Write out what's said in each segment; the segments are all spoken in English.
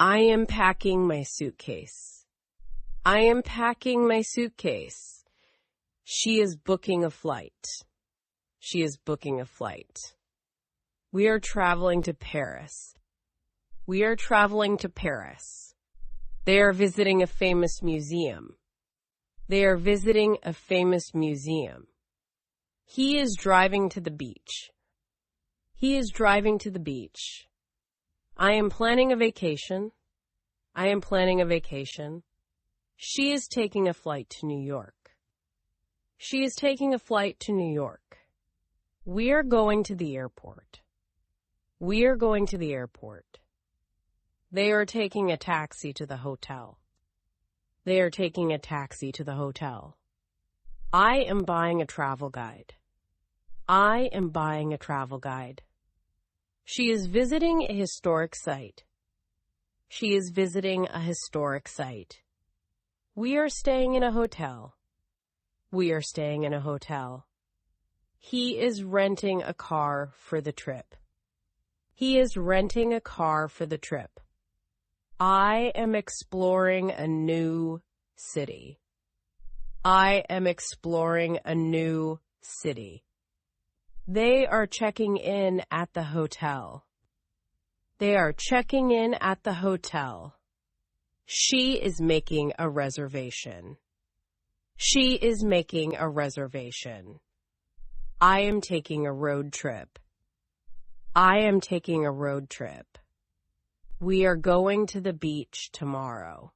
I am packing my suitcase. I am packing my suitcase. She is booking a flight. She is booking a flight. We are traveling to Paris. We are traveling to Paris. They are visiting a famous museum. They are visiting a famous museum. He is driving to the beach. He is driving to the beach. I am planning a vacation. I am planning a vacation. She is taking a flight to New York. She is taking a flight to New York. We are going to the airport. We are going to the airport. They are taking a taxi to the hotel. They are taking a taxi to the hotel. I am buying a travel guide. I am buying a travel guide. She is visiting a historic site. She is visiting a historic site. We are staying in a hotel. We are staying in a hotel. He is renting a car for the trip. He is renting a car for the trip. I am exploring a new city. I am exploring a new city. They are checking in at the hotel. They are checking in at the hotel. She is making a reservation. She is making a reservation. I am taking a road trip. I am taking a road trip. We are going to the beach tomorrow.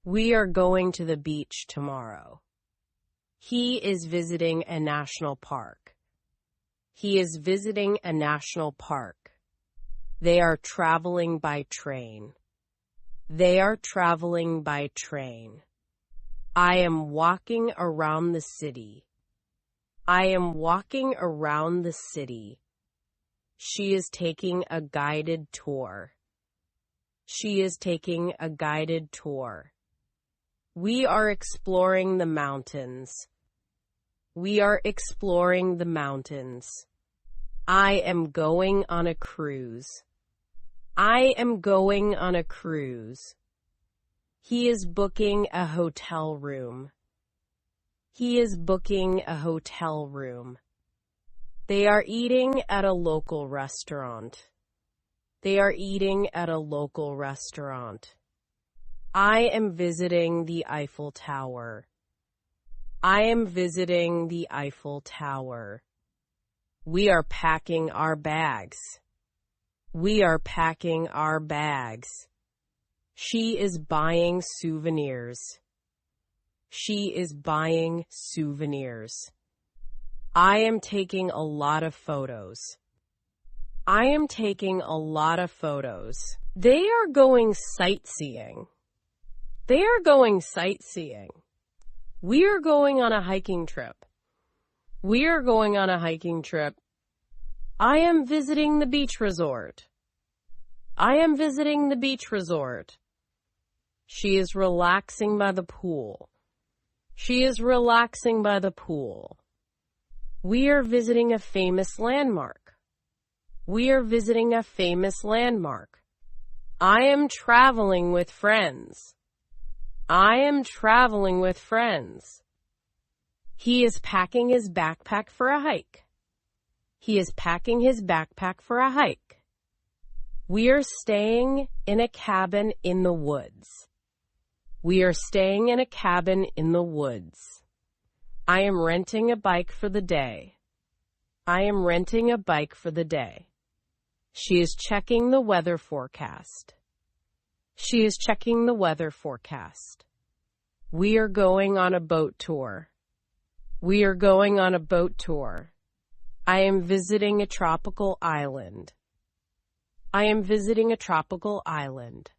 We are going to the beach tomorrow. He is visiting a national park. He is visiting a national park. They are traveling by train. They are traveling by train. I am walking around the city. I am walking around the city. She is taking a guided tour. She is taking a guided tour. We are exploring the mountains. We are exploring the mountains. I am going on a cruise. I am going on a cruise. He is booking a hotel room. He is booking a hotel room. They are eating at a local restaurant. They are eating at a local restaurant. I am visiting the Eiffel Tower. I am visiting the Eiffel Tower. We are packing our bags. We are packing our bags. She is buying souvenirs. She is buying souvenirs. I am taking a lot of photos. I am taking a lot of photos. They are going sightseeing. They are going sightseeing. We are going on a hiking trip. We are going on a hiking trip. I am visiting the beach resort. I am visiting the beach resort. She is relaxing by the pool. She is relaxing by the pool. We are visiting a famous landmark. We are visiting a famous landmark. I am traveling with friends. I am traveling with friends. He is packing his backpack for a hike. He is packing his backpack for a hike. We are staying in a cabin in the woods. We are staying in a cabin in the woods. I am renting a bike for the day. I am renting a bike for the day. She is checking the weather forecast. She is checking the weather forecast. We are going on a boat tour. We are going on a boat tour. I am visiting a tropical island. I am visiting a tropical island.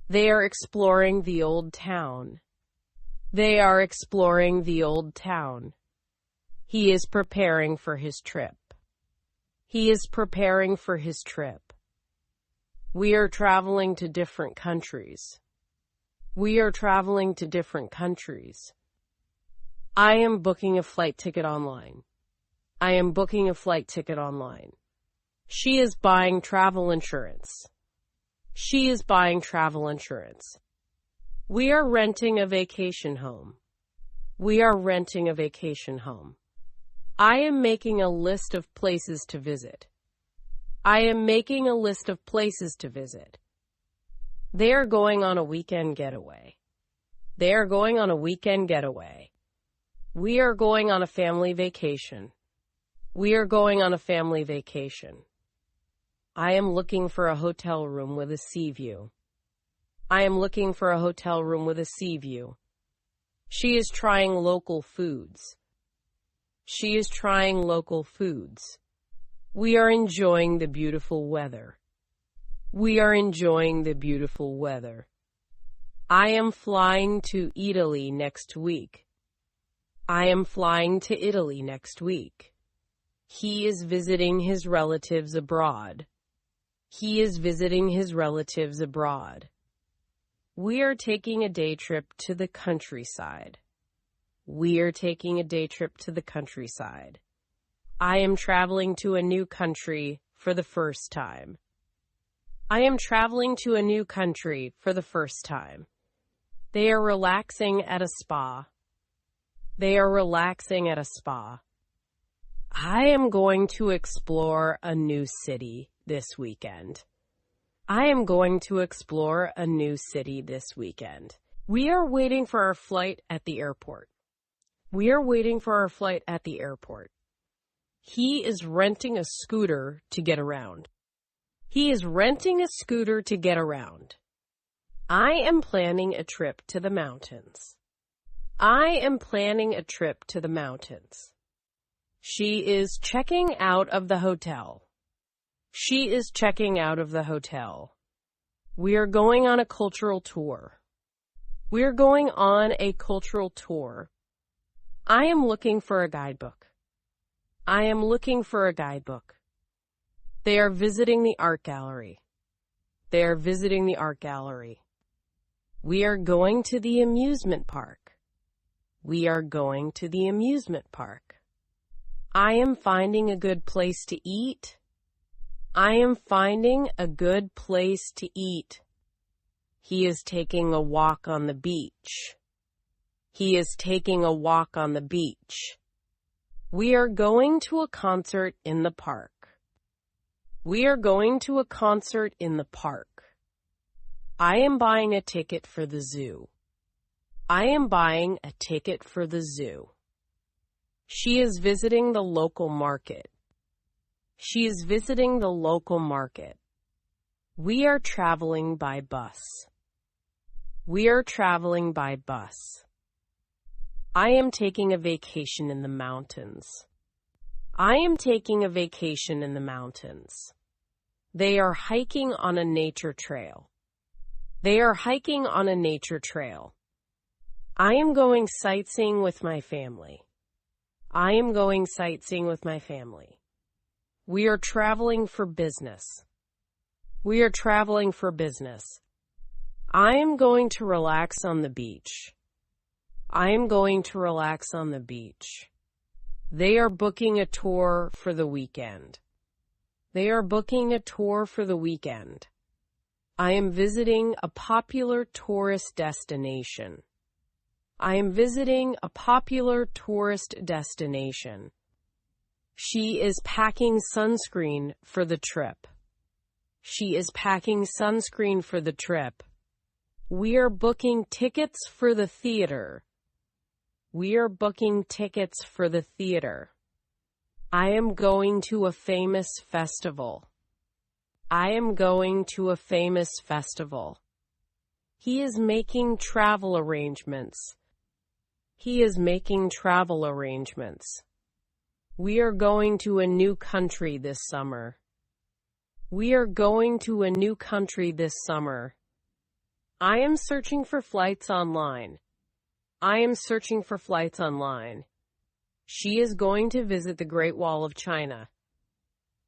They are exploring the old town. They are exploring the old town. He is preparing for his trip. He is preparing for his trip. We are traveling to different countries. We are traveling to different countries. I am booking a flight ticket online. I am booking a flight ticket online. She is buying travel insurance. She is buying travel insurance. We are renting a vacation home. We are renting a vacation home. I am making a list of places to visit. I am making a list of places to visit. They are going on a weekend getaway. They are going on a weekend getaway. We are going on a family vacation. We are going on a family vacation. I am looking for a hotel room with a sea view. I am looking for a hotel room with a sea view. She is trying local foods. She is trying local foods. We are enjoying the beautiful weather. We are enjoying the beautiful weather. I am flying to Italy next week. I am flying to Italy next week. He is visiting his relatives abroad. He is visiting his relatives abroad. We are taking a day trip to the countryside. We are taking a day trip to the countryside. I am traveling to a new country for the first time. I am traveling to a new country for the first time. They are relaxing at a spa. They are relaxing at a spa. I am going to explore a new city this weekend. I am going to explore a new city this weekend. We are waiting for our flight at the airport. We are waiting for our flight at the airport. He is renting a scooter to get around. He is renting a scooter to get around. I am planning a trip to the mountains. I am planning a trip to the mountains. She is checking out of the hotel. She is checking out of the hotel. We are going on a cultural tour. We are going on a cultural tour. I am looking for a guidebook. I am looking for a guidebook. They are visiting the art gallery. They are visiting the art gallery. We are going to the amusement park. We are going to the amusement park. I am finding a good place to eat. I am finding a good place to eat. He is taking a walk on the beach. He is taking a walk on the beach. We are going to a concert in the park. We are going to a concert in the park. I am buying a ticket for the zoo. I am buying a ticket for the zoo. She is visiting the local market. She is visiting the local market. We are traveling by bus. We are traveling by bus. I am taking a vacation in the mountains. I am taking a vacation in the mountains. They are hiking on a nature trail. They are hiking on a nature trail. I am going sightseeing with my family. I am going sightseeing with my family. We are traveling for business. We are traveling for business. I am going to relax on the beach. I am going to relax on the beach. They are booking a tour for the weekend. They are booking a tour for the weekend. I am visiting a popular tourist destination. I am visiting a popular tourist destination. She is packing sunscreen for the trip. She is packing sunscreen for the trip. We are booking tickets for the theater. We are booking tickets for the theater. I am going to a famous festival. I am going to a famous festival. He is making travel arrangements. He is making travel arrangements. We are going to a new country this summer. We are going to a new country this summer. I am searching for flights online. I am searching for flights online. She is going to visit the Great Wall of China.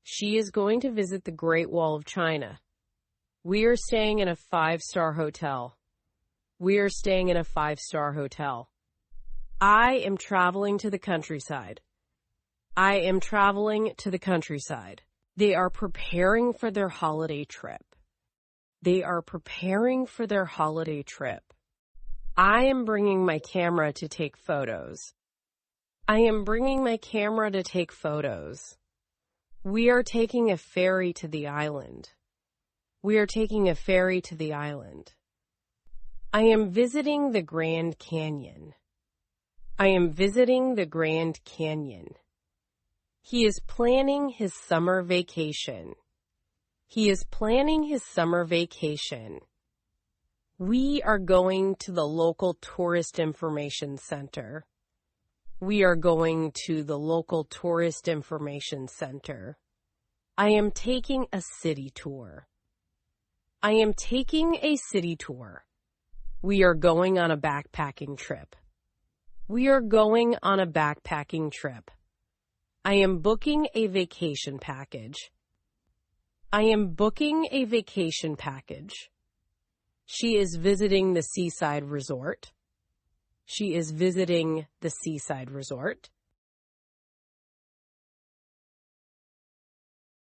She is going to visit the Great Wall of China. We are staying in a 5-star hotel. We are staying in a 5-star hotel. I am traveling to the countryside. I am traveling to the countryside. They are preparing for their holiday trip. They are preparing for their holiday trip. I am bringing my camera to take photos. I am bringing my camera to take photos. We are taking a ferry to the island. We are taking a ferry to the island. I am visiting the Grand Canyon. I am visiting the Grand Canyon. He is planning his summer vacation. He is planning his summer vacation. We are going to the local tourist information center. We are going to the local tourist information center. I am taking a city tour. I am taking a city tour. We are going on a backpacking trip. We are going on a backpacking trip. I am booking a vacation package. I am booking a vacation package. She is visiting the seaside resort. She is visiting the seaside resort.